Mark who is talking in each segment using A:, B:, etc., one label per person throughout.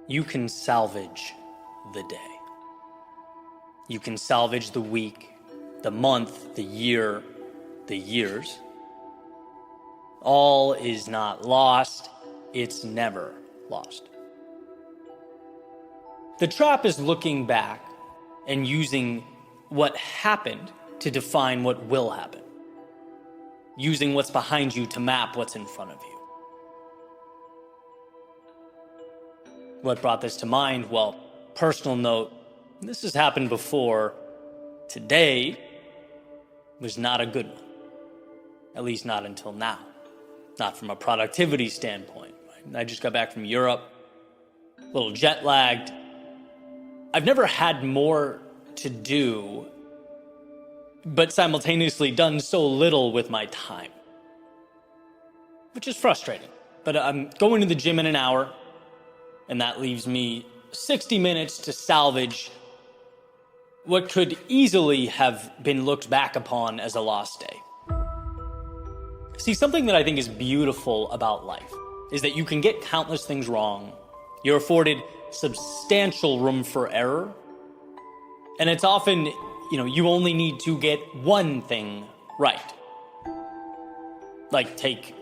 A: You can salvage the day. You can salvage the week, the month, the year, the years. All is not lost. It's never lost. The trap is looking back and using what happened to define what will happen. Using what's behind you to map what's in front of you. What brought this to mind? Well, personal note, this has happened before. Today was not a good one. At least not until now. Not from a productivity standpoint. I just got back from Europe, a little jet lagged. I've never had more to do, but simultaneously done so little with my time, which is frustrating. But I'm going to the gym in an hour, and that leaves me 60 minutes to salvage what could easily have been looked back upon as a lost day. See, something that I think is beautiful about life is that you can get countless things wrong. You're afforded substantial room for error. And it's often, you only need to get one thing right. Like take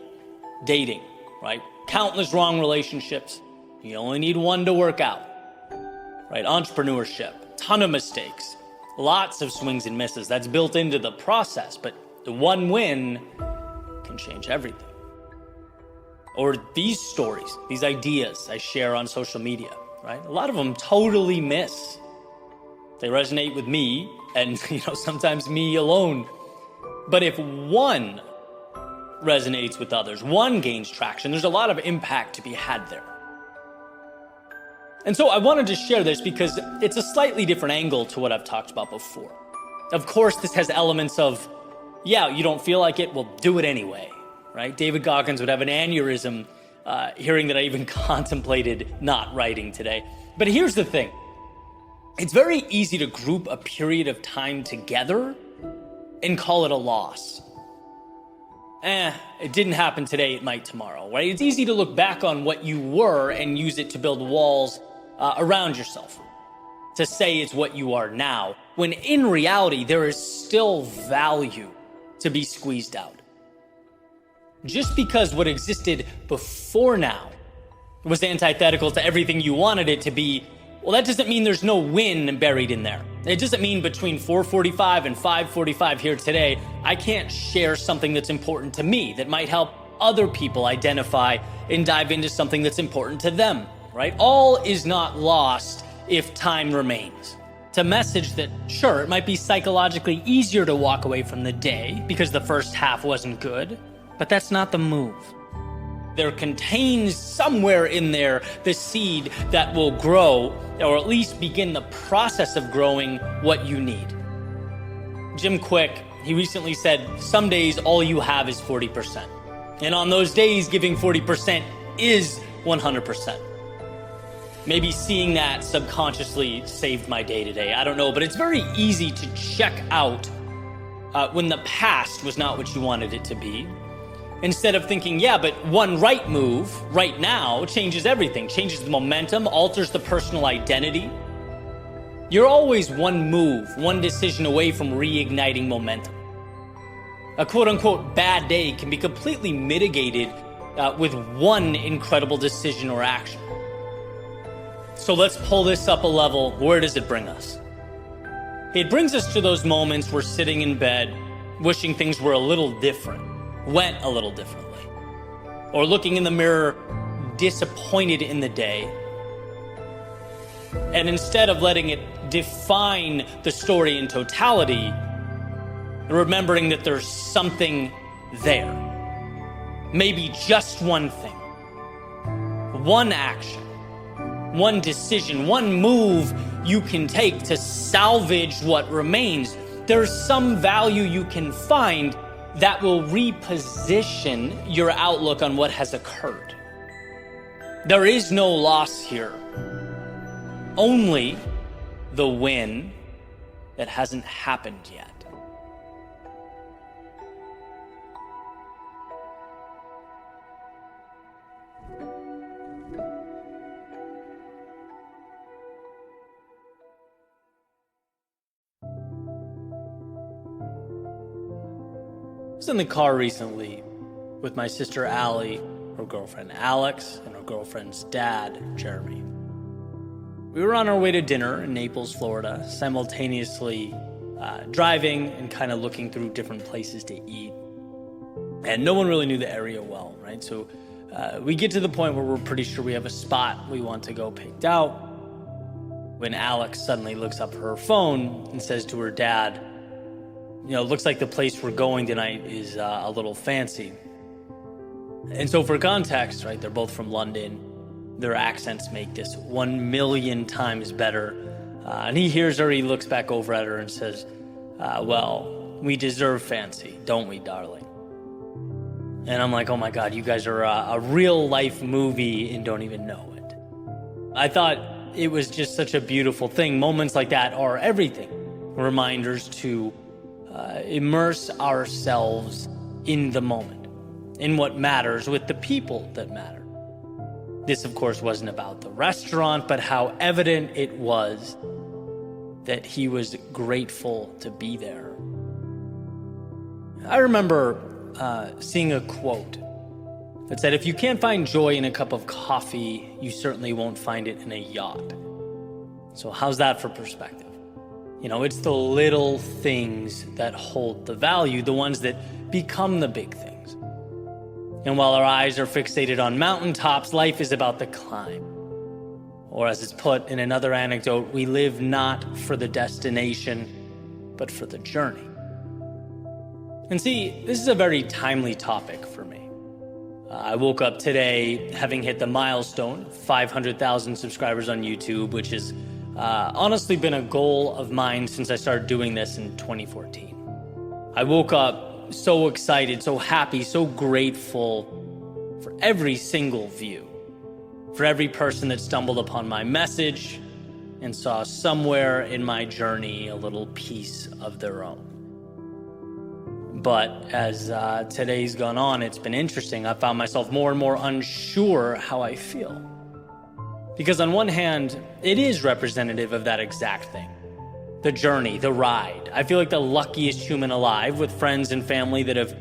A: dating, right? Countless wrong relationships. You only need one to work out, right? Entrepreneurship, ton of mistakes, lots of swings and misses. That's built into the process, but the one win can change everything. Or these stories, these ideas I share on social media, right? A lot of them totally miss. They resonate with me and, sometimes me alone. But if one resonates with others, one gains traction, there's a lot of impact to be had there. And so I wanted to share this because it's a slightly different angle to what I've talked about before. Of course, this has elements of, you don't feel like it, well, do it anyway, right? David Goggins would have an aneurysm hearing that I even contemplated not writing today. But here's the thing. It's very easy to group a period of time together and call it a loss. It didn't happen today, it might tomorrow, right? It's easy to look back on what you were and use it to build walls around yourself, to say it's what you are now, when in reality, there is still value to be squeezed out. Just because what existed before now was antithetical to everything you wanted it to be, well, that doesn't mean there's no win buried in there. It doesn't mean between 4:45 and 5:45 here today, I can't share something that's important to me that might help other people identify and dive into something that's important to them, right? All is not lost if time remains. It's a message that, sure, it might be psychologically easier to walk away from the day because the first half wasn't good, but that's not the move. There contains somewhere in there the seed that will grow, or at least begin the process of growing what you need. Jim Quick, he recently said, some days all you have is 40%. And on those days, giving 40% is 100%. Maybe seeing that subconsciously saved my day today. I don't know, but it's very easy to check out when the past was not what you wanted it to be. Instead of thinking, but one right move right now changes everything, changes the momentum, alters the personal identity. You're always one move, one decision away from reigniting momentum. A quote-unquote bad day can be completely mitigated with one incredible decision or action. So let's pull this up a level. Where does it bring us? It brings us to those moments we're sitting in bed, wishing things were a little different, went a little differently, or looking in the mirror, disappointed in the day. And instead of letting it define the story in totality, remembering that there's something there. Maybe just one thing, one action, one decision, one move you can take to salvage what remains. There's some value you can find that will reposition your outlook on what has occurred. There is no loss here, only the win that hasn't happened yet. was in the car recently with my sister Allie, her girlfriend Alex, and her girlfriend's dad, Jeremy. We were on our way to dinner in Naples, Florida, simultaneously driving and kind of looking through different places to eat. And no one really knew the area well, right? So we get to the point where we're pretty sure we have a spot we want to go picked out, when Alex suddenly looks up her phone and says to her dad, looks like the place we're going tonight is a little fancy. And so for context, right, they're both from London. Their accents make this 1,000,000 times better. And he hears her, he looks back over at her and says, well, we deserve fancy, don't we, darling? And I'm like, oh my God, you guys are a real life movie and don't even know it. I thought it was just such a beautiful thing. Moments like that are everything. Reminders to immerse ourselves in the moment, in what matters, with the people that matter. This, of course, wasn't about the restaurant, but how evident it was that he was grateful to be there. I remember seeing a quote that said, if you can't find joy in a cup of coffee, you certainly won't find it in a yacht. So how's that for perspective? It's the little things that hold the value, the ones that become the big things. And while our eyes are fixated on mountaintops, life is about the climb. Or as it's put in another anecdote, we live not for the destination, but for the journey. And see, this is a very timely topic for me. I woke up today having hit the milestone, 500,000 subscribers on YouTube, which has honestly been a goal of mine since I started doing this in 2014. I woke up so excited, so happy, so grateful for every single view, for every person that stumbled upon my message and saw somewhere in my journey a little piece of their own. But as today's gone on, it's been interesting. I found myself more and more unsure how I feel. Because on one hand, it is representative of that exact thing. The journey, the ride. I feel like the luckiest human alive, with friends and family that have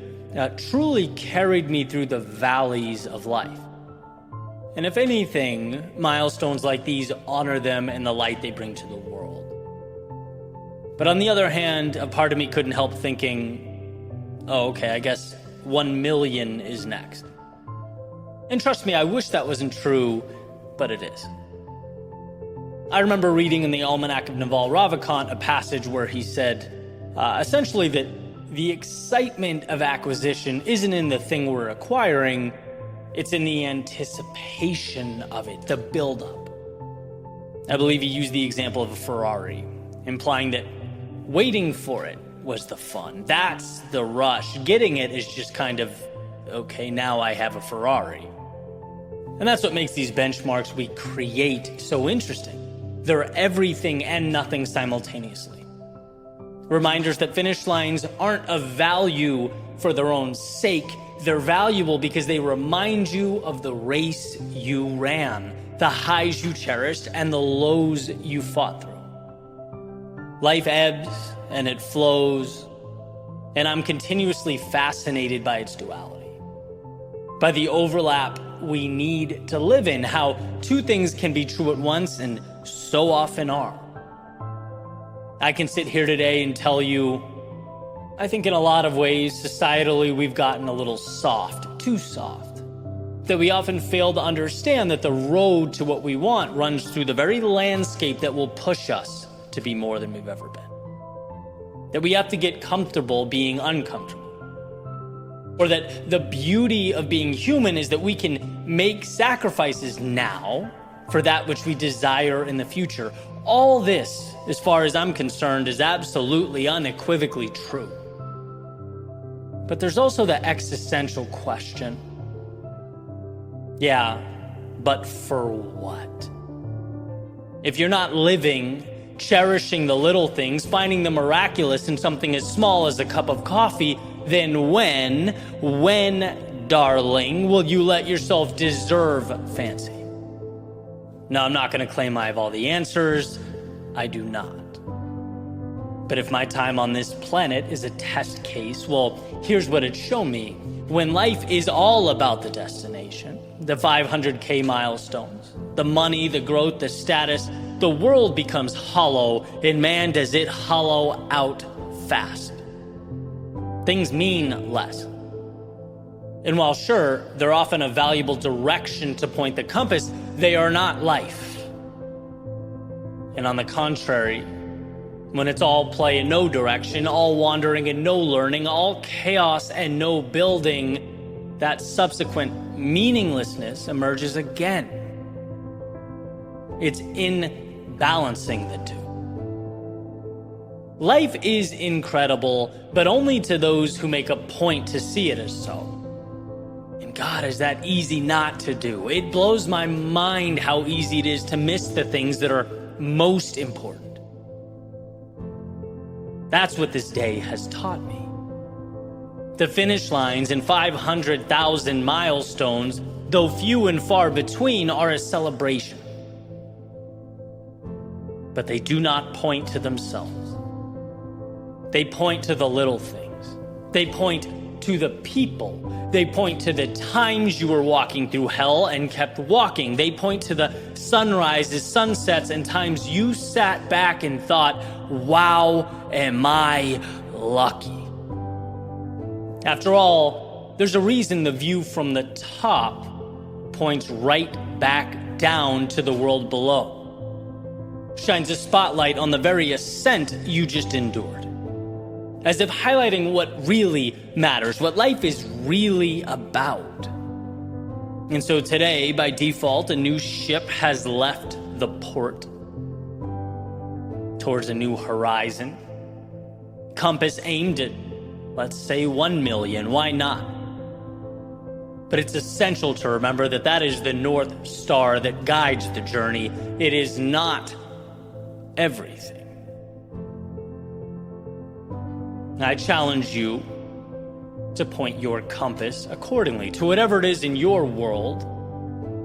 A: truly carried me through the valleys of life. And if anything, milestones like these honor them and the light they bring to the world. But on the other hand, a part of me couldn't help thinking, oh, okay, I guess 1,000,000 is next. And trust me, I wish that wasn't true, but it is. I remember reading in the Almanac of Naval Ravikant a passage where he said, essentially that the excitement of acquisition isn't in the thing we're acquiring, it's in the anticipation of it, the buildup. I believe he used the example of a Ferrari, implying that waiting for it was the fun. That's the rush. Getting it is just kind of, okay, now I have a Ferrari. And that's what makes these benchmarks we create so interesting. They're everything and nothing simultaneously. Reminders that finish lines aren't of value for their own sake. They're valuable because they remind you of the race you ran, the highs you cherished, and the lows you fought through. Life ebbs and it flows, and I'm continuously fascinated by its duality, by the overlap we need to live in, how two things can be true at once and so often are. I can sit here today and tell you, I think in a lot of ways, societally, we've gotten a little soft, too soft, that we often fail to understand that the road to what we want runs through the very landscape that will push us to be more than we've ever been. That we have to get comfortable being uncomfortable. Or that the beauty of being human is that we can make sacrifices now for that which we desire in the future. All this, as far as I'm concerned, is absolutely unequivocally true. But there's also the existential question. Yeah, but for what? If you're not living, cherishing the little things, finding the miraculous in something as small as a cup of coffee, then when, darling, will you let yourself deserve fancy? No, I'm not going to claim I have all the answers. I do not. But if my time on this planet is a test case, well, here's what it showed me. When life is all about the destination, the 500K milestones, the money, the growth, the status, the world becomes hollow, and man, does it hollow out fast. Things mean less. And while sure, they're often a valuable direction to point the compass, they are not life. And on the contrary, when it's all play and no direction, all wandering and no learning, all chaos and no building, that subsequent meaninglessness emerges again. It's in balancing the two. Life is incredible, but only to those who make a point to see it as so. And God, is that easy not to do? It blows my mind how easy it is to miss the things that are most important. That's what this day has taught me. The finish lines and 500,000 milestones, though few and far between, are a celebration. But they do not point to themselves. They point to the little things. They point to the people. They point to the times you were walking through hell and kept walking. They point to the sunrises, sunsets, and times you sat back and thought, wow, am I lucky? After all, there's a reason the view from the top points right back down to the world below. Shines a spotlight on the very ascent you just endured, as if highlighting what really matters, what life is really about. And so today, by default, a new ship has left the port towards a new horizon. Compass aimed at, let's say, 1 million. Why not? But it's essential to remember that that is the North Star that guides the journey. It is not everything. I challenge you to point your compass accordingly to whatever it is in your world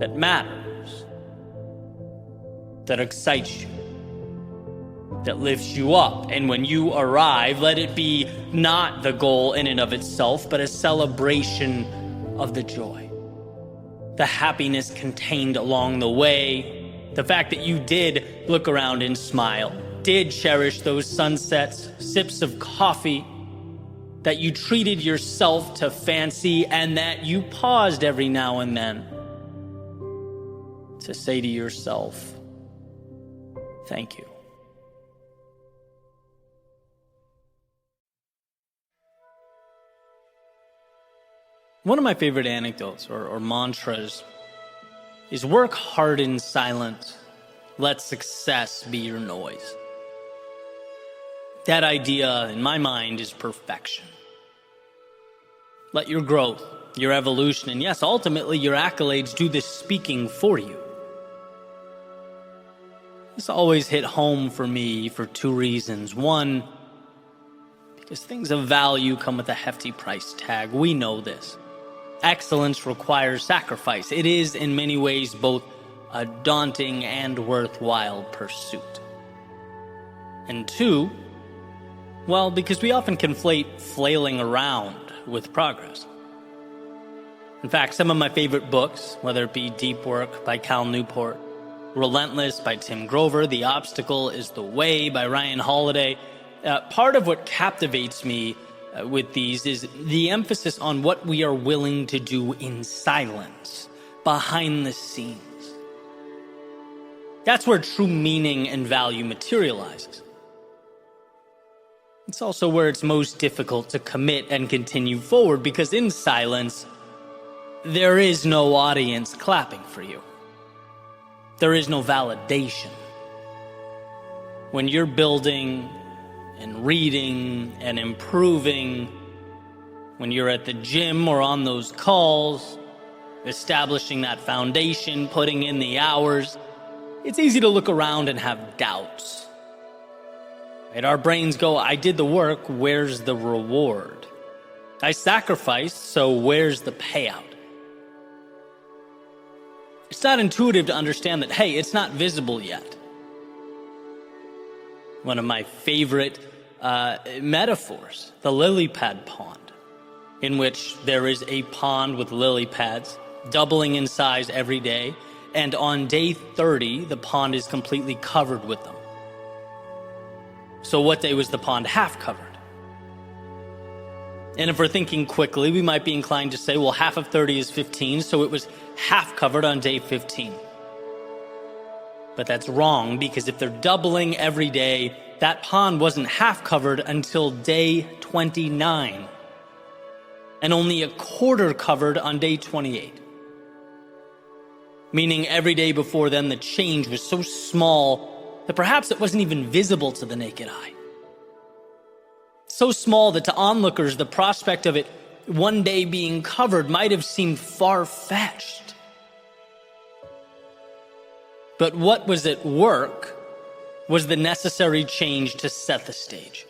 A: that matters, that excites you, that lifts you up. And when you arrive, let it be not the goal in and of itself, but a celebration of the joy, the happiness contained along the way, the fact that you did look around and smile, did cherish those sunsets, sips of coffee, that you treated yourself to fancy, and that you paused every now and then to say to yourself, thank you. One of my favorite anecdotes or mantras is work hard in silence, let success be your noise. That idea, in my mind, is perfection. Let your growth, your evolution, and yes, ultimately your accolades do the speaking for you. This always hit home for me for two reasons. One, because things of value come with a hefty price tag. We know this. Excellence requires sacrifice. It is, in many ways, both a daunting and worthwhile pursuit. And two, well, because we often conflate flailing around with progress. In fact, some of my favorite books, whether it be Deep Work by Cal Newport, Relentless by Tim Grover, The Obstacle is the Way by Ryan Holiday, part of what captivates me with these is the emphasis on what we are willing to do in silence, behind the scenes. That's where true meaning and value materializes. It's also where it's most difficult to commit and continue forward, because in silence, there is no audience clapping for you. There is no validation. When you're building and reading and improving, when you're at the gym or on those calls, establishing that foundation, putting in the hours, it's easy to look around and have doubts. Right? Our brains go, I did the work, where's the reward? I sacrificed, so where's the payout? It's not intuitive to understand that, hey, it's not visible yet. One of my favorite metaphors. The lily pad pond, in which there is a pond with lily pads doubling in size every day, and on day 30, the pond is completely covered with them. So what day was the pond half covered? And if we're thinking quickly, we might be inclined to say, well, half of 30 is 15, so it was half covered on day 15. But that's wrong, because if they're doubling every day, that pond wasn't half covered until day 29, and only a quarter covered on day 28. Meaning every day before then, the change was so small that perhaps it wasn't even visible to the naked eye. So small that to onlookers, the prospect of it one day being covered might have seemed far-fetched. But what was at work was the necessary change to set the stage,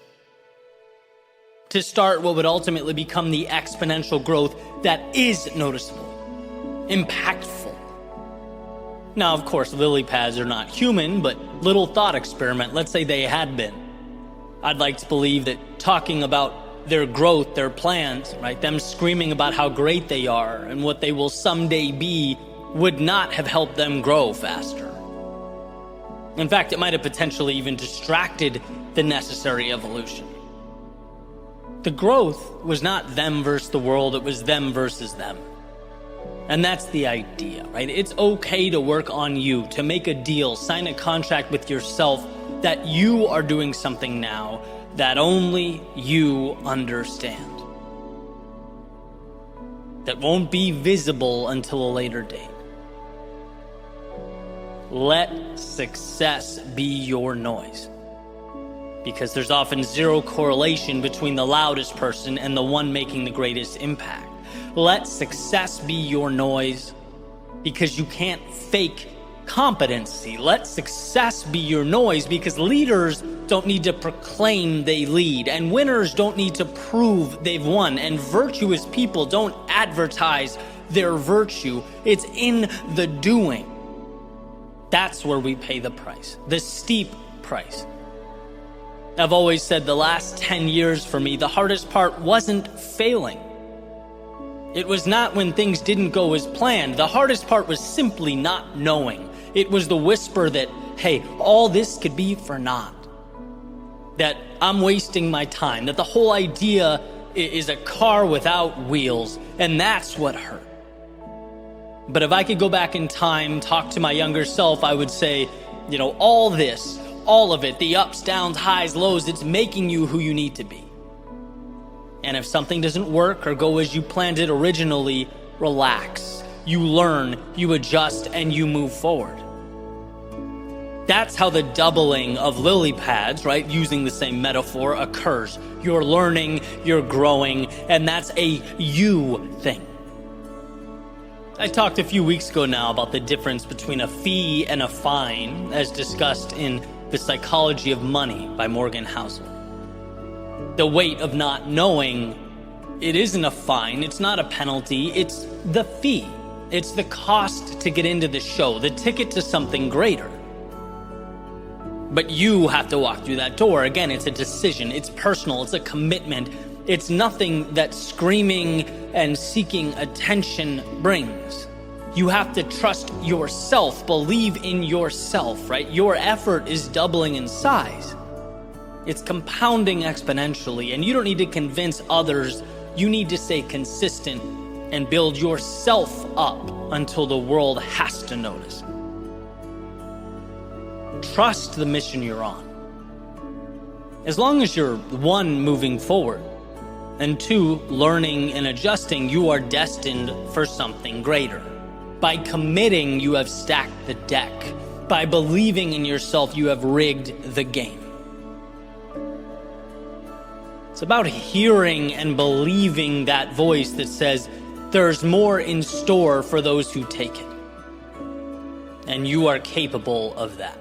A: to start what would ultimately become the exponential growth that is noticeable, impactful. Now, of course, lily pads are not human, but little thought experiment, let's say they had been. I'd like to believe that talking about their growth, their plans, right, them screaming about how great they are and what they will someday be would not have helped them grow faster. In fact, it might have potentially even distracted the necessary evolution. The growth was not them versus the world, it was them versus them. And that's the idea, right? It's okay to work on you, to make a deal, sign a contract with yourself that you are doing something now that only you understand, that won't be visible until a later date. Let success be your noise, because there's often zero correlation between the loudest person and the one making the greatest impact. Let success be your noise, because you can't fake competency. Let success be your noise, because leaders don't need to proclaim they lead, and winners don't need to prove they've won, and virtuous people don't advertise their virtue. It's in the doing. That's where we pay the price, the steep price. I've always said the last 10 years for me, the hardest part wasn't failing. It was not when things didn't go as planned. The hardest part was simply not knowing. It was the whisper that, hey, all this could be for naught. That I'm wasting my time. That the whole idea is a car without wheels. And that's what hurt. But if I could go back in time, talk to my younger self, I would say, all this, all of it, the ups, downs, highs, lows, it's making you who you need to be. And if something doesn't work or go as you planned it originally, relax. You learn, you adjust, and you move forward. That's how the doubling of lily pads, right, using the same metaphor, occurs. You're learning, you're growing, and that's a you thing. I talked a few weeks ago now about the difference between a fee and a fine, as discussed in The Psychology of Money by Morgan Housel. The weight of not knowing, it isn't a fine, it's not a penalty, it's the fee. It's the cost to get into the show, the ticket to something greater. But you have to walk through that door. Again, it's a decision, it's personal, it's a commitment. It's nothing that screaming and seeking attention brings. You have to trust yourself, believe in yourself, right? Your effort is doubling in size. It's compounding exponentially, and you don't need to convince others. You need to stay consistent and build yourself up until the world has to notice. Trust the mission you're on. As long as you're, one, moving forward, and two, learning and adjusting, you are destined for something greater. By committing, you have stacked the deck. By believing in yourself, you have rigged the game. It's about hearing and believing that voice that says, there's more in store for those who take it. And you are capable of that.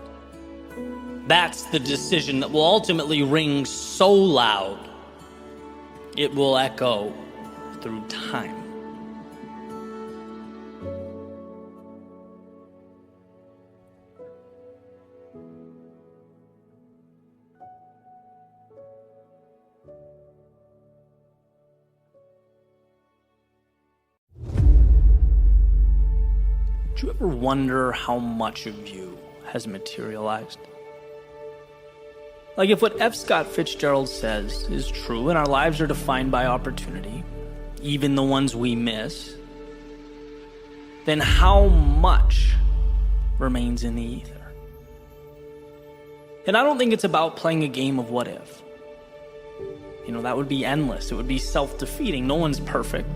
A: That's the decision that will ultimately ring so loud, it will echo through time. Do you ever wonder how much of you has materialized? Like if what F. Scott Fitzgerald says is true and our lives are defined by opportunity, even the ones we miss, then how much remains in the ether? And I don't think it's about playing a game of what if. That would be endless. It would be self-defeating. No one's perfect.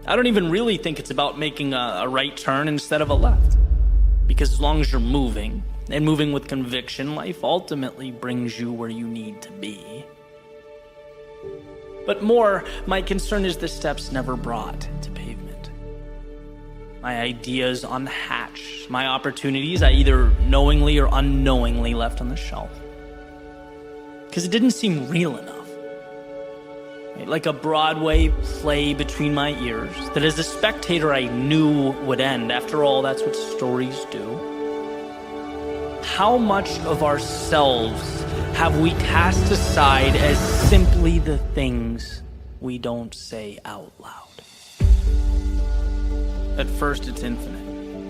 A: I don't even really think it's about making a right turn instead of a left. Because as long as you're moving, and moving with conviction, life ultimately brings you where you need to be. But more, my concern is the steps never brought to pavement. My ideas unhatched. My opportunities I either knowingly or unknowingly left on the shelf. Because it didn't seem real enough. Like a Broadway play between my ears that as a spectator I knew would end. After all, that's what stories do. How much of ourselves have we cast aside as simply the things we don't say out loud? At first, it's infinite.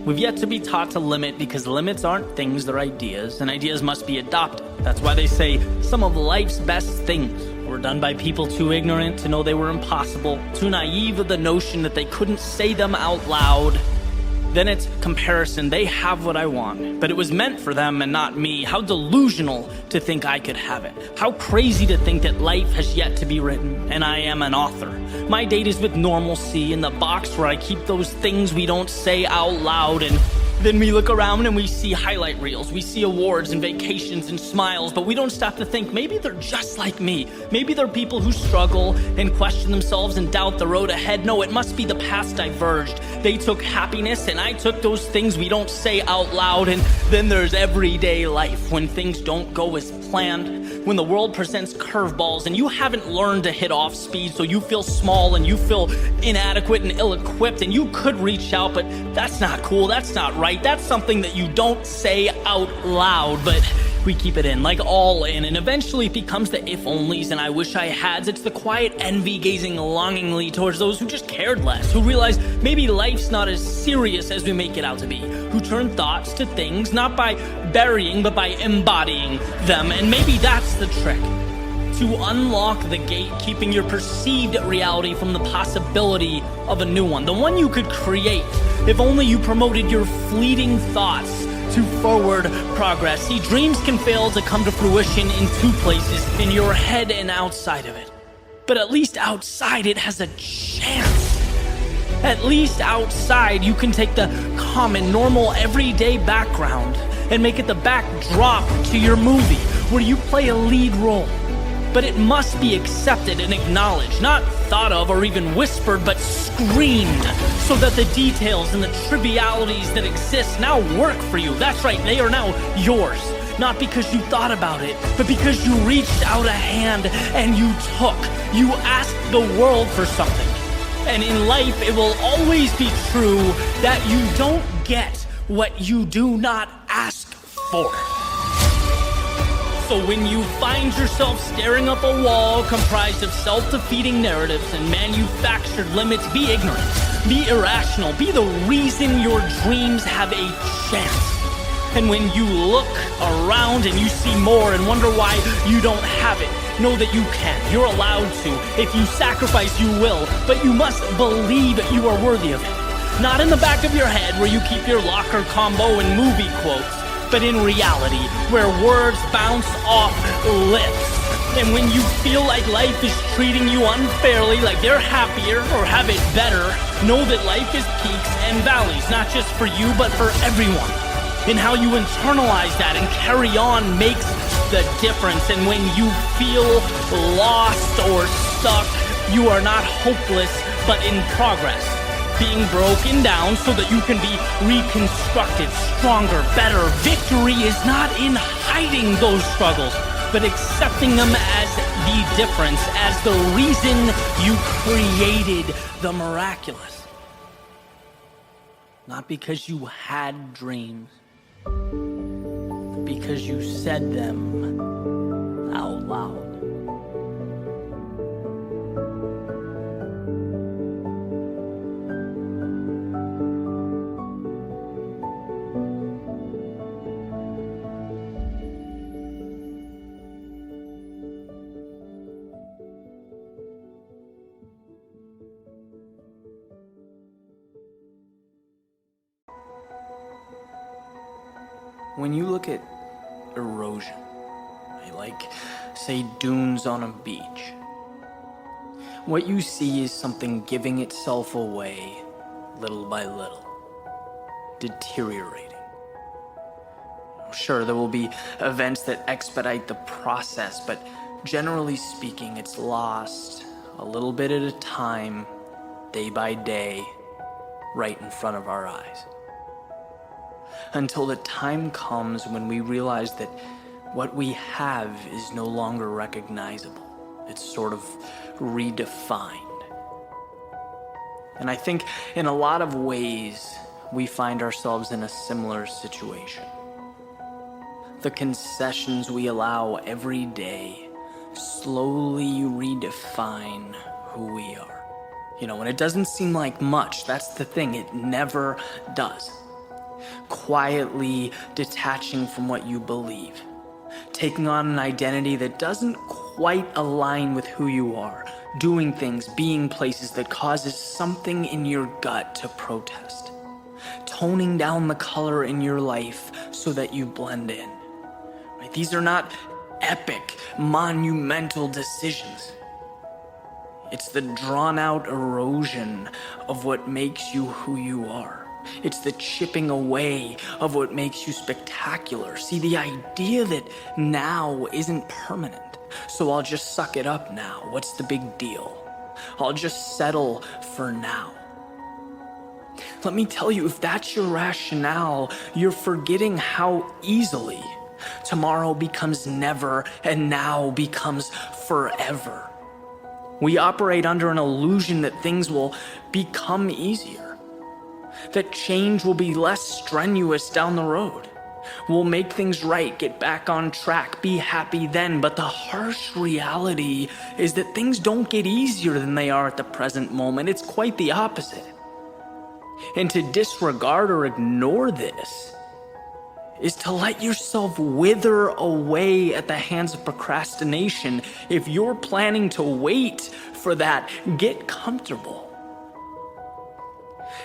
A: We've yet to be taught to limit because limits aren't things, they're ideas, and ideas must be adopted. That's why they say some of life's best things were done by people too ignorant to know they were impossible, too naive of the notion that they couldn't say them out loud. Then it's comparison. They have what I want, but it was meant for them and not me. How delusional to think I could have it. How crazy to think that life has yet to be written, and I am an author. My date is with normalcy in the box where I keep those things we don't say out loud, and then we look around and we see highlight reels, we see awards and vacations and smiles, but we don't stop to think maybe they're just like me. Maybe they're people who struggle and question themselves and doubt the road ahead. No, it must be the paths diverged. They took happiness and I took those things we don't say out loud. And then there's everyday life when things don't go as planned, when the world presents curveballs and you haven't learned to hit off speed, so you feel small and you feel inadequate and ill-equipped, and you could reach out, but that's not cool, that's not right. That's something that you don't say out loud, but we keep it in, like all in, and eventually it becomes the if-onlys and I wish I hads. It's the quiet envy gazing longingly towards those who just cared less, who realize maybe life's not as serious as we make it out to be, who turn thoughts to things not by burying but by embodying them. And maybe that's the trick, to unlock the gate, keeping your perceived reality from the possibility of a new one, the one you could create if only you promoted your fleeting thoughts to forward progress. See, dreams can fail to come to fruition in two places, in your head and outside of it. But at least outside it has a chance. At least outside you can take the common, normal, everyday background and make it the backdrop to your movie, where you play a lead role. But it must be accepted and acknowledged, not thought of or even whispered, but screamed, so that the details and the trivialities that exist now work for you. That's right, they are now yours. Not because you thought about it, but because you reached out a hand and you took. You asked the world for something. And in life, it will always be true that you don't get what you do not ask for. So when you find yourself staring up a wall comprised of self-defeating narratives and manufactured limits, be ignorant, be irrational, be the reason your dreams have a chance. And when you look around and you see more and wonder why you don't have it, know that you can. You're allowed to. If you sacrifice, you will. But you must believe you are worthy of it. Not in the back of your head where you keep your locker combo and movie quotes, but in reality, where words bounce off lips. And when you feel like life is treating you unfairly, like they're happier or have it better, know that life is peaks and valleys, not just for you, but for everyone. And how you internalize that and carry on makes the difference. And when you feel lost or stuck, you are not hopeless, but in progress. Being broken down so that you can be reconstructed, stronger, better. Victory is not in hiding those struggles, but accepting them as the difference, as the reason you created the miraculous. Not because you had dreams, but because you said them out loud. When you look at erosion, right, like, say, dunes on a beach, what you see is something giving itself away little by little, deteriorating. Sure, there will be events that expedite the process, but generally speaking, it's lost a little bit at a time, day by day, right in front of our eyes. Until the time comes when we realize that what we have is no longer recognizable. It's sort of redefined. And I think in a lot of ways, we find ourselves in a similar situation. The concessions we allow every day slowly redefine who we are. And it doesn't seem like much. That's the thing. It never does. Quietly detaching from what you believe. Taking on an identity that doesn't quite align with who you are. Doing things, being places that causes something in your gut to protest. Toning down the color in your life so that you blend in. Right? These are not epic, monumental decisions. It's the drawn-out erosion of what makes you who you are. It's the chipping away of what makes you spectacular. See, the idea that now isn't permanent. So I'll just suck it up now. What's the big deal? I'll just settle for now. Let me tell you, if that's your rationale, you're forgetting how easily tomorrow becomes never and now becomes forever. We operate under an illusion that things will become easier, that change will be less strenuous down the road. We'll make things right, get back on track, be happy then. But the harsh reality is that things don't get easier than they are at the present moment. It's quite the opposite. And to disregard or ignore this is to let yourself wither away at the hands of procrastination. If you're planning to wait for that, get comfortable.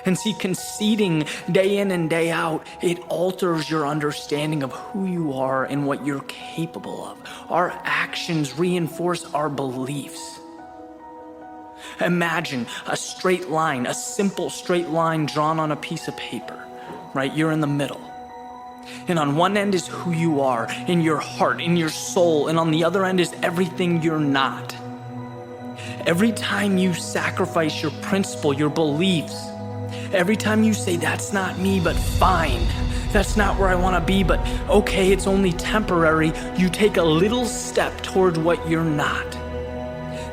A: And see, conceding day in and day out, it alters your understanding of who you are and what you're capable of. Our actions reinforce our beliefs. Imagine a straight line, a simple straight line drawn on a piece of paper, right? You're in the middle. And on one end is who you are, in your heart, in your soul, and on the other end is everything you're not. Every time you sacrifice your principle, your beliefs, every time you say, that's not me, but fine, that's not where I want to be, but okay, it's only temporary, you take a little step toward what you're not.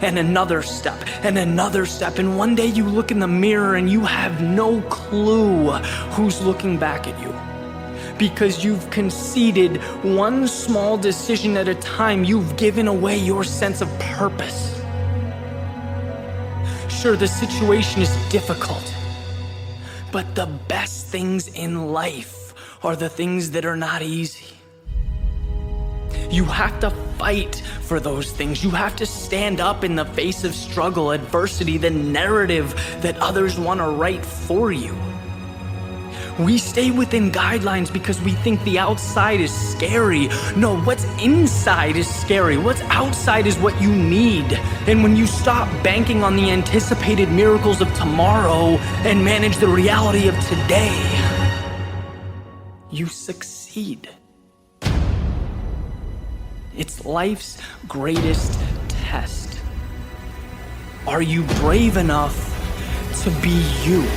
A: And another step, and one day you look in the mirror and you have no clue who's looking back at you. Because you've conceded one small decision at a time, you've given away your sense of purpose. Sure, the situation is difficult, but the best things in life are the things that are not easy. You have to fight for those things. You have to stand up in the face of struggle, adversity, the narrative that others want to write for you. We stay within guidelines because we think the outside is scary. No, what's inside is scary. What's outside is what you need. And when you stop banking on the anticipated miracles of tomorrow and manage the reality of today, you succeed. It's life's greatest test. Are you brave enough to be you?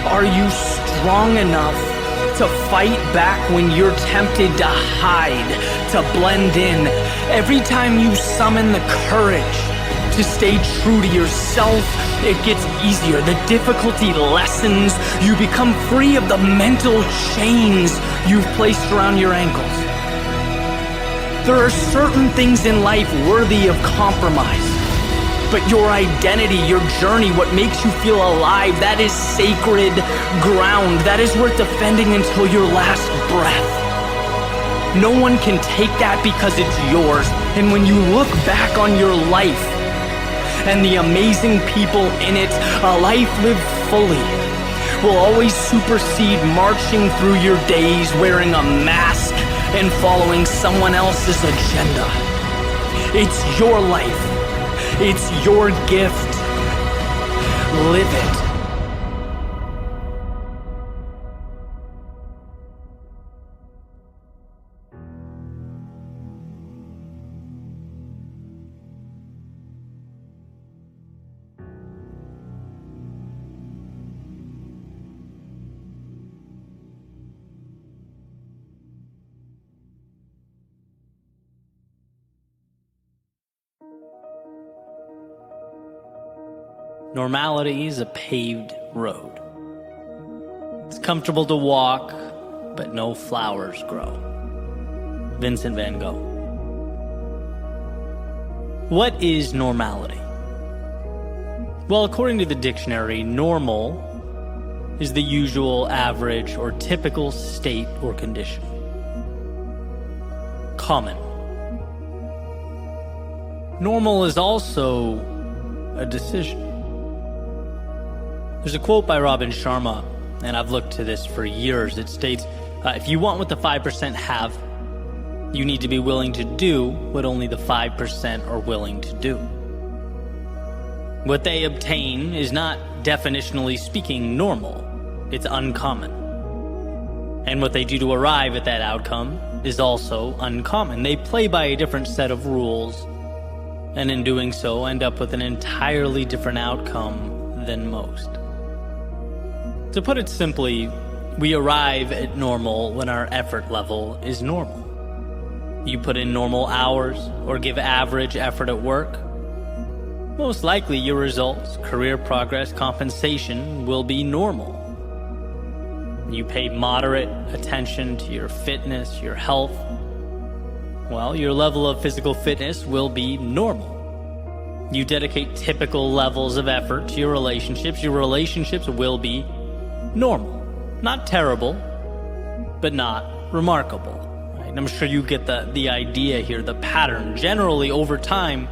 A: Are you strong enough to fight back when you're tempted to hide, to blend in? Every time you summon the courage to stay true to yourself, it gets easier. The difficulty lessens. You become free of the mental chains you've placed around your ankles. There are certain things in life worthy of compromise. But your identity, your journey, what makes you feel alive, that is sacred ground. That is worth defending until your last breath. No one can take that because it's yours. And when you look back on your life and the amazing people in it, a life lived fully, will always supersede marching through your days wearing a mask and following someone else's agenda. It's your life. It's your gift. Live it. Normality is a paved road. It's comfortable to walk, but no flowers grow. Vincent van Gogh. What is normality? Well, according to the dictionary, normal is the usual, average, or typical state or condition. Common. Normal is also a decision. There's a quote by Robin Sharma, and I've looked to this for years. It states, if you want what the 5% have, you need to be willing to do what only the 5% are willing to do. What they obtain is not, definitionally speaking, normal. It's uncommon. And what they do to arrive at that outcome is also uncommon. They play by a different set of rules, and in doing so end up with an entirely different outcome than most. To put it simply, we arrive at normal when our effort level is normal. You put in normal hours or give average effort at work, most likely your results, career progress, compensation will be normal. You pay moderate attention to your fitness, your health, well, your level of physical fitness will be normal. You dedicate typical levels of effort to your relationships will be normal. Not terrible, but not remarkable. Right? And I'm sure you get the idea here, the pattern. Generally, over time,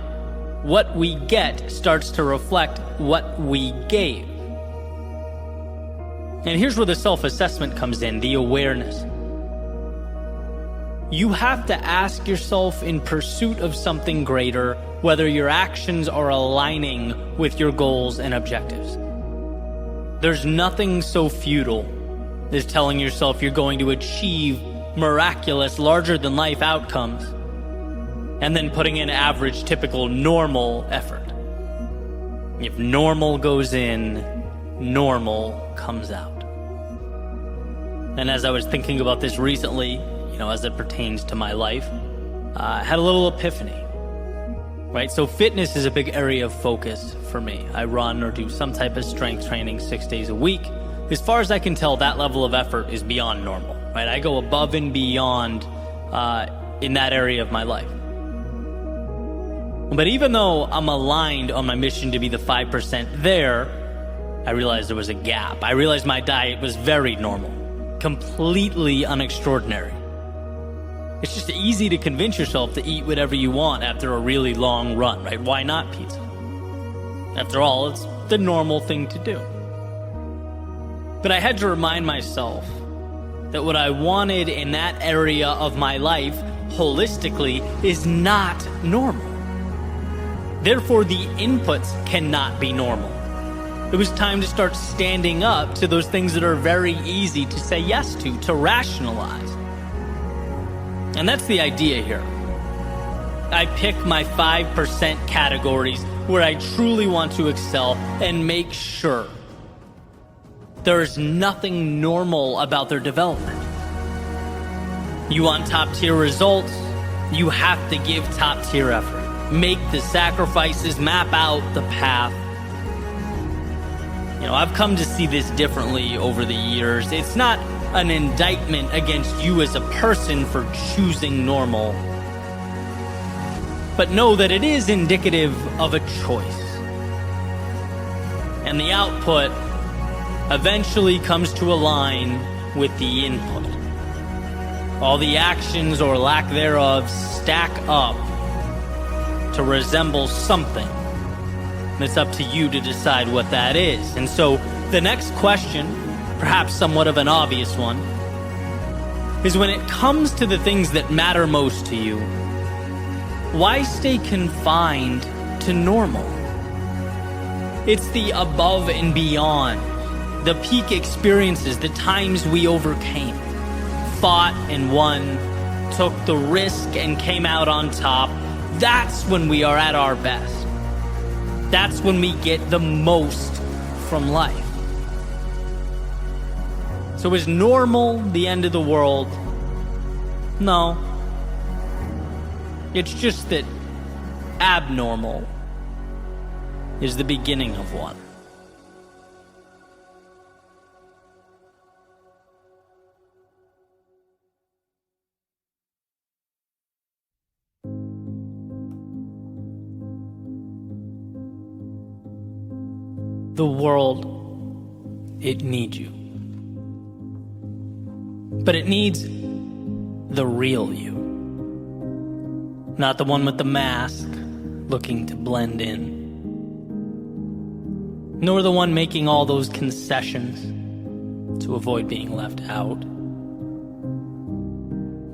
A: what we get starts to reflect what we gave. And here's where the self-assessment comes in, the awareness. You have to ask yourself, in pursuit of something greater, whether your actions are aligning with your goals and objectives. There's nothing so futile as telling yourself you're going to achieve miraculous, larger-than-life outcomes, and then putting in average, typical, normal effort. If normal goes in, normal comes out. And as I was thinking about this recently, as it pertains to my life, I had a little epiphany. Right? So fitness is a big area of focus for me. I run or do some type of strength training 6 days a week. As far as I can tell, that level of effort is beyond normal, right? I go above and beyond in that area of my life. But even though I'm aligned on my mission to be the 5% there, I realized there was a gap. I realized my diet was very normal, completely unextraordinary. It's just easy to convince yourself to eat whatever you want after a really long run, right? Why not pizza? After all, it's the normal thing to do. But I had to remind myself that what I wanted in that area of my life, holistically, is not normal. Therefore, the inputs cannot be normal. It was time to start standing up to those things that are very easy to say yes to rationalize. And that's the idea here. I pick my 5% categories where I truly want to excel and make sure there is nothing normal about their development. You want top tier results, you have to give top tier effort. Make the sacrifices, map out the path. I've come to see this differently over the years. It's not an indictment against you as a person for choosing normal, but know that it is indicative of a choice. And the output eventually comes to align with the input. All the actions or lack thereof stack up to resemble something. And it's up to you to decide what that is. And so the next question perhaps somewhat of an obvious one, is when it comes to the things that matter most to you, why stay confined to normal? It's the above and beyond, the peak experiences, the times we overcame, fought and won, took the risk and came out on top. That's when we are at our best. That's when we get the most from life. So is normal the end of the world? No. It's just that abnormal is the beginning of one. The world, it needs you. But it needs the real you. Not the one with the mask, looking to blend in. Nor the one making all those concessions to avoid being left out.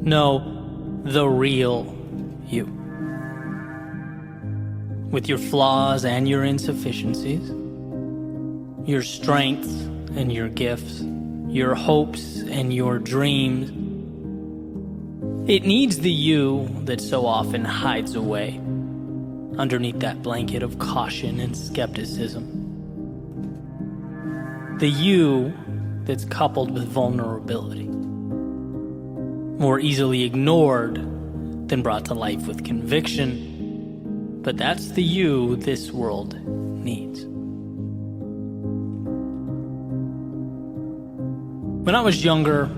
A: No, the real you. With your flaws and your insufficiencies, your strengths and your gifts, your hopes and your dreams. It needs the you that so often hides away underneath that blanket of caution and skepticism. The you that's coupled with vulnerability, more easily ignored than brought to life with conviction. But that's the you this world needs. When I was younger,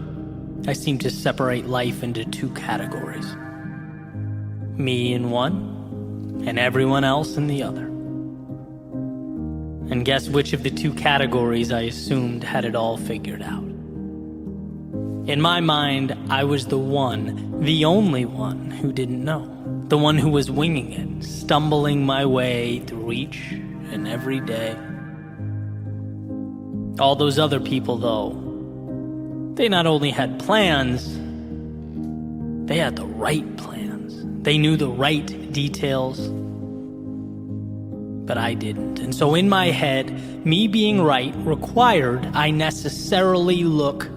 A: I seemed to separate life into two categories. Me in one, and everyone else in the other. And guess which of the two categories I assumed had it all figured out? In my mind, I was the one, the only one who didn't know. The one who was winging it, stumbling my way through each and every day. All those other people, though, they not only had plans, they had the right plans. They knew the right details, but I didn't. And so in my head, me being right required I necessarily look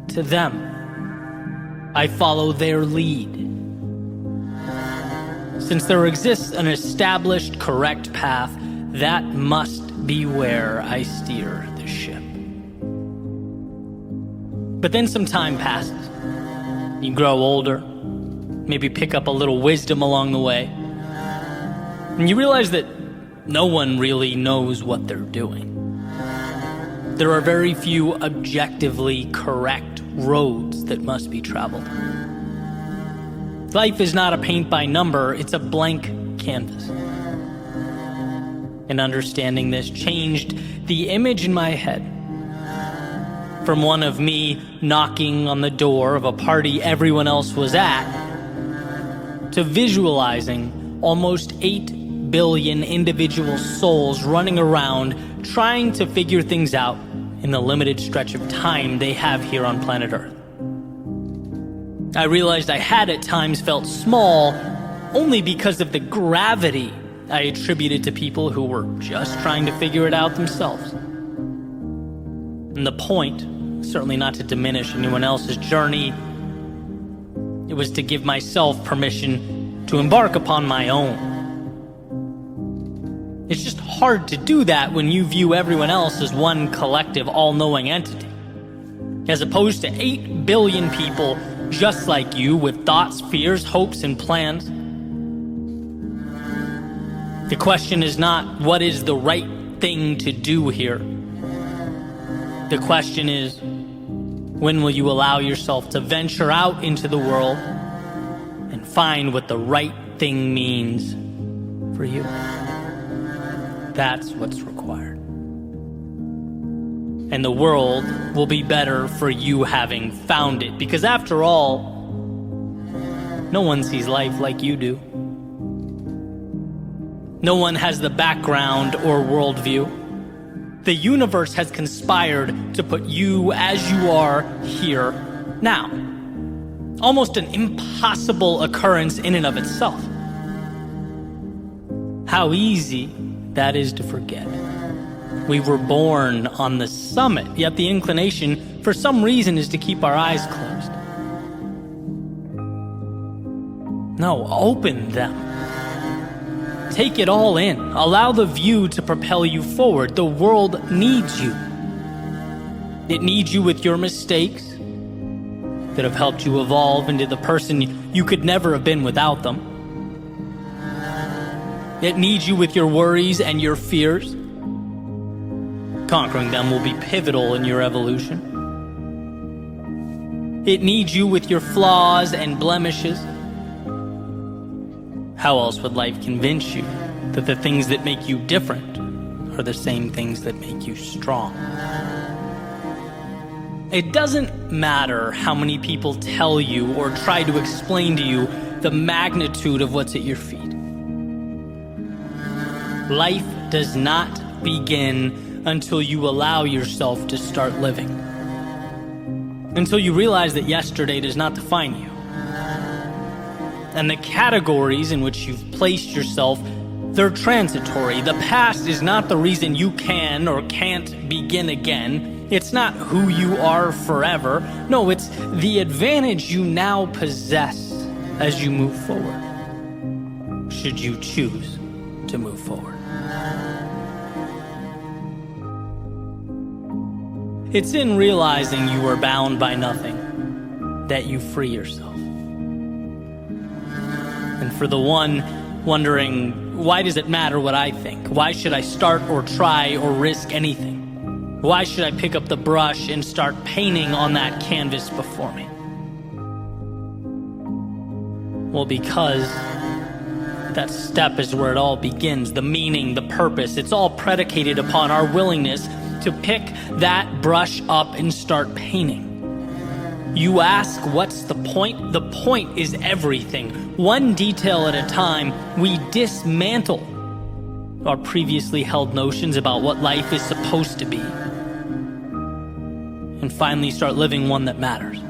A: to them. I follow their lead. Since there exists an established correct path, that must be where I steer the ship. But then some time passes. You grow older, maybe pick up a little wisdom along the way, and you realize that no one really knows what they're doing. There are very few objectively correct roads that must be traveled. Life is not a paint by number, it's a blank canvas. And understanding this changed the image in my head. From one of me knocking on the door of a party everyone else was at, to visualizing almost 8 billion individual souls running around trying to figure things out in the limited stretch of time they have here on planet Earth. I realized I had at times felt small only because of the gravity I attributed to people who were just trying to figure it out themselves. And the point, certainly not to diminish anyone else's journey, it was to give myself permission to embark upon my own. It's just hard to do that when you view everyone else as one collective, all-knowing entity, as opposed to 8 billion people just like you with thoughts, fears, hopes, and plans. The question is not what is the right thing to do here. The question is, when will you allow yourself to venture out into the world and find what the right thing means for you? That's what's required. And the world will be better for you having found it, because after all, no one sees life like you do. No one has the background or worldview, The universe has conspired to put you as you are here now. Almost an impossible occurrence in and of itself. How easy that is to forget. We were born on the summit, yet the inclination, for some reason, is to keep our eyes closed. No, open them. Take it all in. Allow the view to propel you forward. The world needs you. It needs you with your mistakes that have helped you evolve into the person you could never have been without them. It needs you with your worries and your fears. Conquering them will be pivotal in your evolution. It needs you with your flaws and blemishes. How else would life convince you that the things that make you different are the same things that make you strong? It doesn't matter how many people tell you or try to explain to you the magnitude of what's at your feet. Life does not begin until you allow yourself to start living. Until you realize that yesterday does not define you. And the categories in which you've placed yourself, they're transitory. The past is not the reason you can or can't begin again. It's not who you are forever. No, it's the advantage you now possess as you move forward, should you choose to move forward. It's in realizing you are bound by nothing that you free yourself. And for the one wondering, why does it matter what I think? Why should I start or try or risk anything? Why should I pick up the brush and start painting on that canvas before me? Well, because that step is where it all begins. The meaning, the purpose, it's all predicated upon our willingness to pick that brush up and start painting. You ask, what's the point? The point is everything. One detail at a time, we dismantle our previously held notions about what life is supposed to be and finally start living one that matters.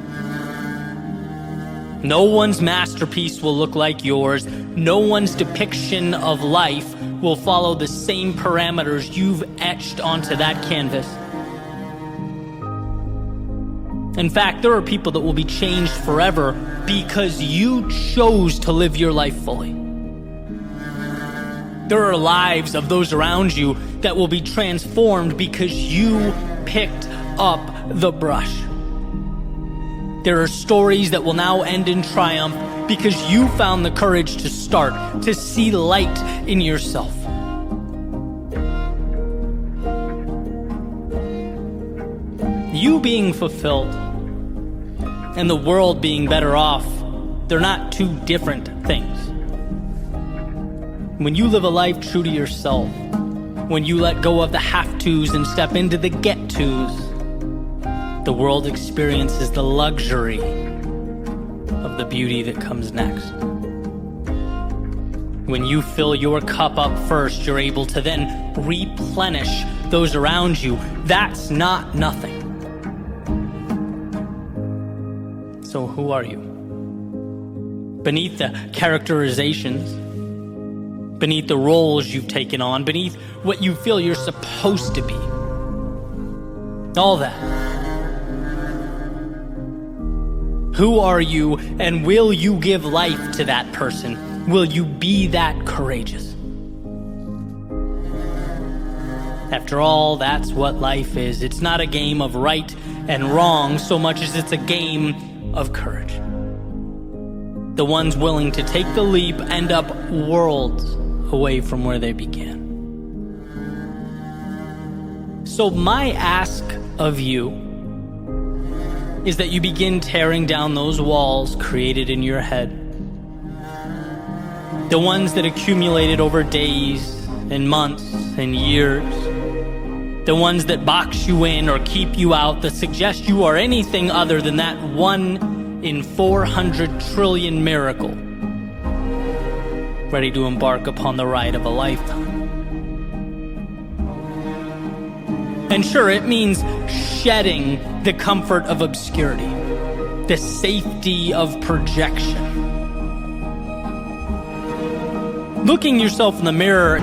A: No one's masterpiece will look like yours. No one's depiction of life will follow the same parameters you've etched onto that canvas. In fact, there are people that will be changed forever because you chose to live your life fully. There are lives of those around you that will be transformed because you picked up the brush. There are stories that will now end in triumph because you found the courage to start, to see light in yourself. You being fulfilled and the world being better off, they're not two different things. When you live a life true to yourself, when you let go of the have-tos and step into the get-tos, the world experiences the luxury of the beauty that comes next. When you fill your cup up first, you're able to then replenish those around you. That's not nothing. So who are you? Beneath the characterizations, beneath the roles you've taken on, beneath what you feel you're supposed to be, all that. Who are you, and will you give life to that person? Will you be that courageous? After all, that's what life is. It's not a game of right and wrong so much as it's a game of courage. The ones willing to take the leap end up worlds away from where they began. So my ask of you is that you begin tearing down those walls created in your head. The ones that accumulated over days and months and years. The ones that box you in or keep you out, that suggest you are anything other than that 1 in 400 trillion miracle, ready to embark upon the ride of a lifetime. And sure, it means shedding the comfort of obscurity, the safety of projection. Looking yourself in the mirror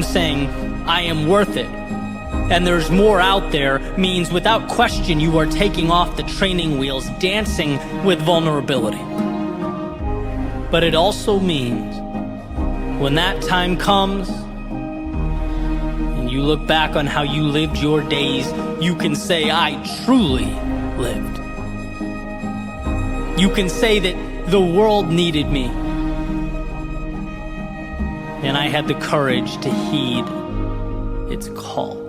A: saying, I am worth it, and there's more out there, means without question you are taking off the training wheels, dancing with vulnerability. But it also means when that time comes and you look back on how you lived your days, you can say, I truly lived. You can say that the world needed me, and I had the courage to heed its call.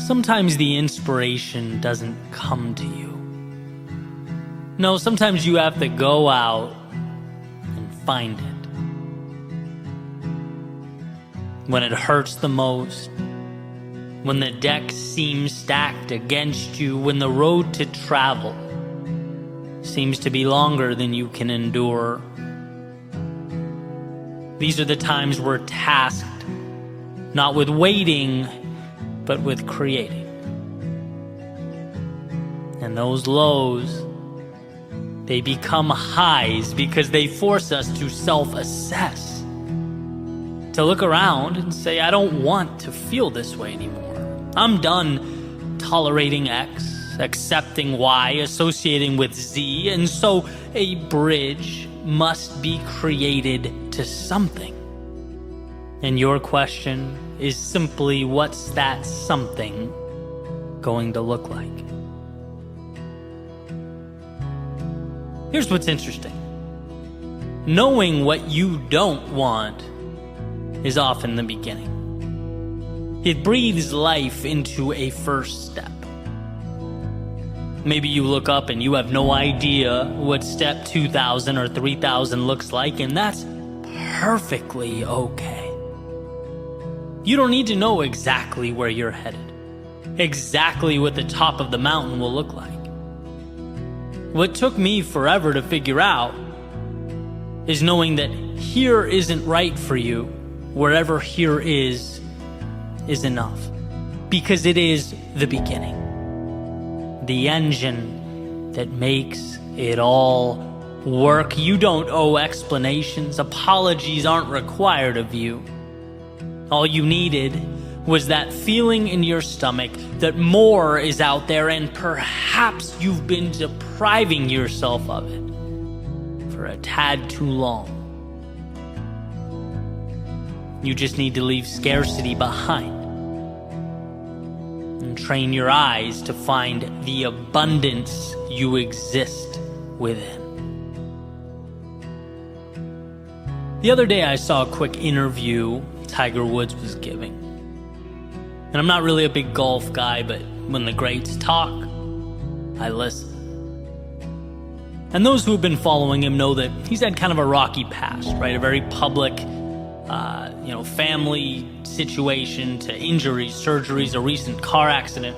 A: Sometimes the inspiration doesn't come to you. No, sometimes you have to go out and find it. When it hurts the most, when the deck seems stacked against you, when the road to travel seems to be longer than you can endure. These are the times we're tasked, not with waiting, but with creating. And those lows, they become highs because they force us to self-assess, to look around and say, I don't want to feel this way anymore. I'm done tolerating X, accepting Y, associating with Z, and so a bridge must be created to something. And your question is simply, what's that something going to look like? Here's what's interesting. Knowing what you don't want is often the beginning. It breathes life into a first step. Maybe you look up and you have no idea what step 2,000 or 3,000 looks like, and that's perfectly okay. You don't need to know exactly where you're headed, exactly what the top of the mountain will look like. What took me forever to figure out is knowing that here isn't right for you, wherever here is enough. Because it is the beginning, the engine that makes it all work. You don't owe explanations, apologies aren't required of you. All you needed was that feeling in your stomach that more is out there, and perhaps you've been depriving yourself of it for a tad too long. You just need to leave scarcity behind and train your eyes to find the abundance you exist within. The other day I saw a quick interview Tiger Woods was giving. And I'm not really a big golf guy, but when the greats talk, I listen. And those who have been following him know that he's had kind of a rocky past, right? A very public, family situation to injuries, surgeries, a recent car accident.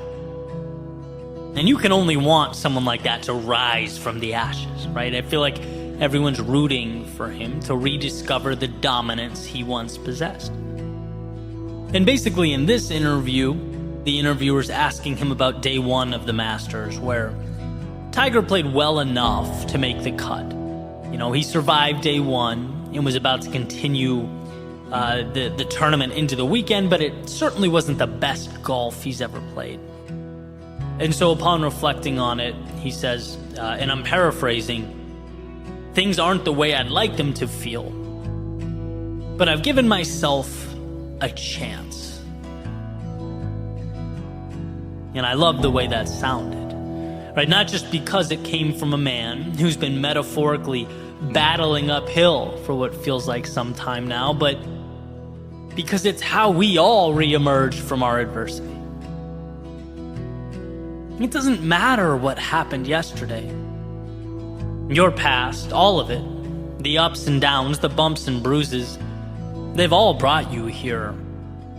A: And you can only want someone like that to rise from the ashes, right? I feel like everyone's rooting for him to rediscover the dominance he once possessed. And basically in this interview, the interviewer's asking him about day one of the Masters, where Tiger played well enough to make the cut. You know, he survived day one and was about to continue the tournament into the weekend, but it certainly wasn't the best golf he's ever played. And so upon reflecting on it, he says, and I'm paraphrasing, "Things aren't the way I'd like them to feel, but I've given myself a chance." And I love the way that sounded, right? Not just because it came from a man who's been metaphorically battling uphill for what feels like some time now, but because it's how we all reemerge from our adversity. It doesn't matter what happened yesterday. Your past, all of it, the ups and downs, the bumps and bruises, they've all brought you here.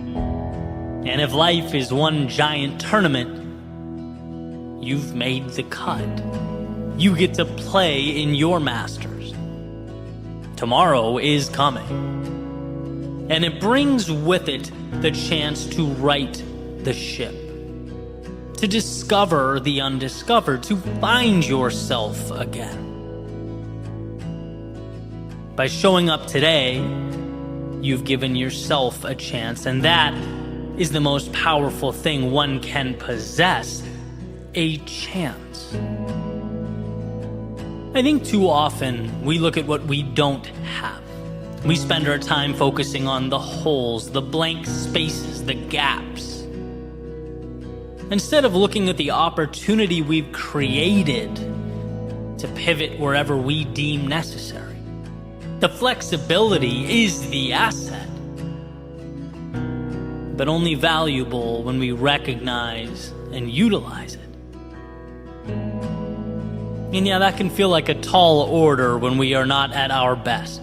A: And if life is one giant tournament, you've made the cut. You get to play in your Masters. Tomorrow is coming. And it brings with it the chance to right the ship, to discover the undiscovered, to find yourself again. By showing up today, you've given yourself a chance, and that is the most powerful thing one can possess, a chance. I think too often we look at what we don't have. We spend our time focusing on the holes, the blank spaces, the gaps, instead of looking at the opportunity we've created to pivot wherever we deem necessary. The flexibility is the asset, but only valuable when we recognize and utilize it. And yeah, that can feel like a tall order when we are not at our best.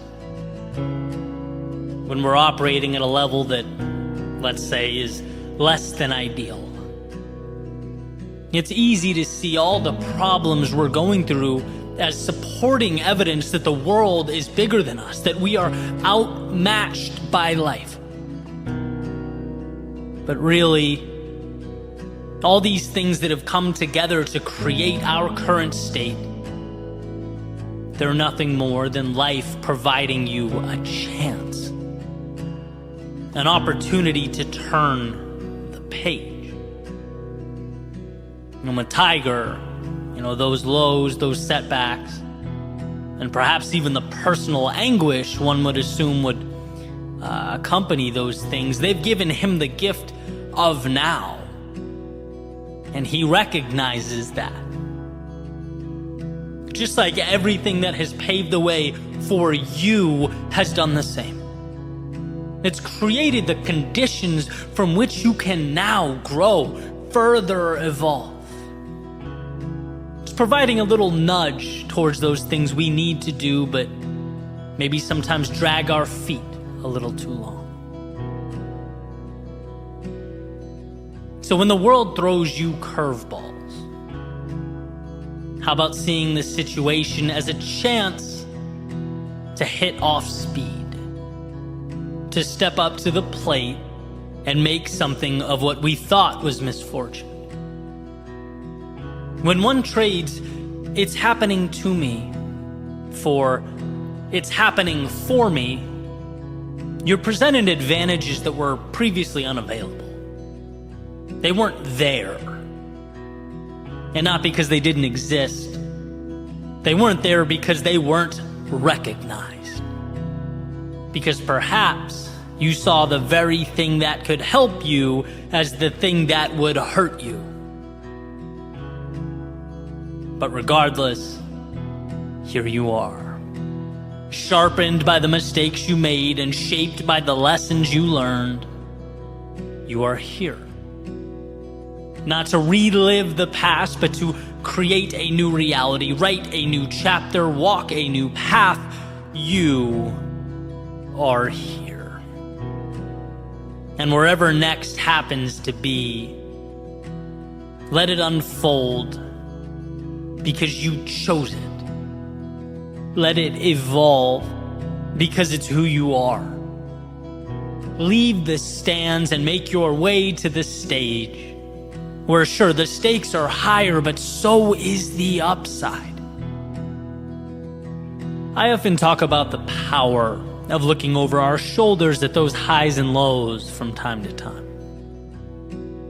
A: When we're operating at a level that, let's say, is less than ideal. It's easy to see all the problems we're going through as supporting evidence that the world is bigger than us, that we are outmatched by life. But really, all these things that have come together to create our current state, they're nothing more than life providing you a chance, an opportunity to turn the page. And with Tiger, those lows, those setbacks, and perhaps even the personal anguish one would assume would accompany those things, they've given him the gift of now. And he recognizes that. Just like everything that has paved the way for you has done the same. It's created the conditions from which you can now grow, further evolve. It's providing a little nudge towards those things we need to do, but maybe sometimes drag our feet a little too long. So when the world throws you curveballs, how about seeing the situation as a chance to hit off speed, to step up to the plate and make something of what we thought was misfortune? When one trades, "it's happening to me," for "it's happening for me," you're presented advantages that were previously unavailable. They weren't there. And not because they didn't exist. They weren't there because they weren't recognized. Because perhaps you saw the very thing that could help you as the thing that would hurt you. But regardless, here you are. Sharpened by the mistakes you made and shaped by the lessons you learned. You are here. Not to relive the past, but to create a new reality, write a new chapter, walk a new path. You are here. And wherever next happens to be, Let it unfold because you chose it. Let it evolve because it's who you are. Leave the stands and make your way to the stage, where sure, the stakes are higher, but so is the upside. I often talk about the power of looking over our shoulders at those highs and lows from time to time.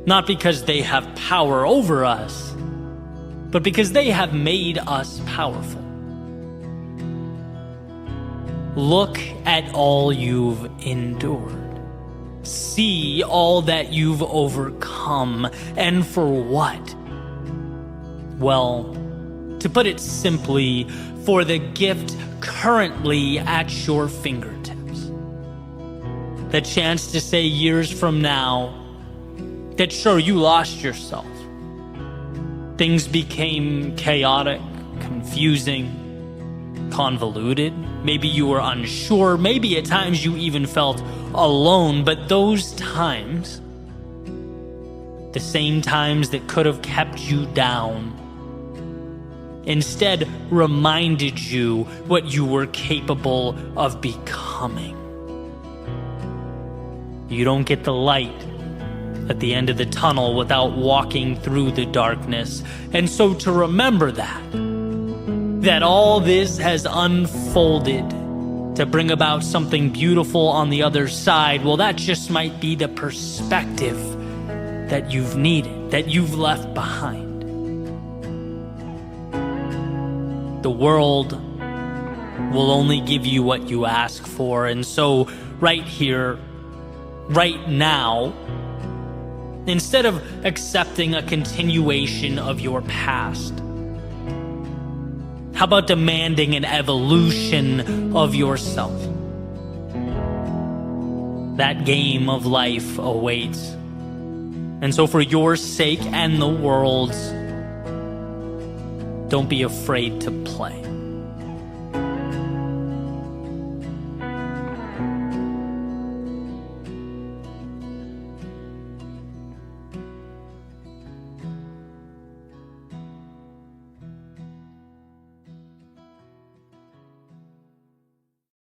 A: Not because they have power over us, but because they have made us powerful. Look at all you've endured. See all that you've overcome, and for what? Well, to put it simply, for the gift currently at your fingertips. The chance to say years from now that sure, you lost yourself. Things became chaotic, confusing, convoluted. Maybe you were unsure. Maybe at times you even felt alone. But those times, the same times that could have kept you down, instead reminded you what you were capable of becoming. You don't get the light at the end of the tunnel without walking through the darkness. And so to remember that all this has unfolded to bring about something beautiful on the other side, well, that just might be the perspective that you've needed, that you've left behind. The world will only give you what you ask for, and so right here, right now, instead of accepting a continuation of your past, how about demanding an evolution of yourself? That game of life awaits. And so for your sake and the world's, don't be afraid to play.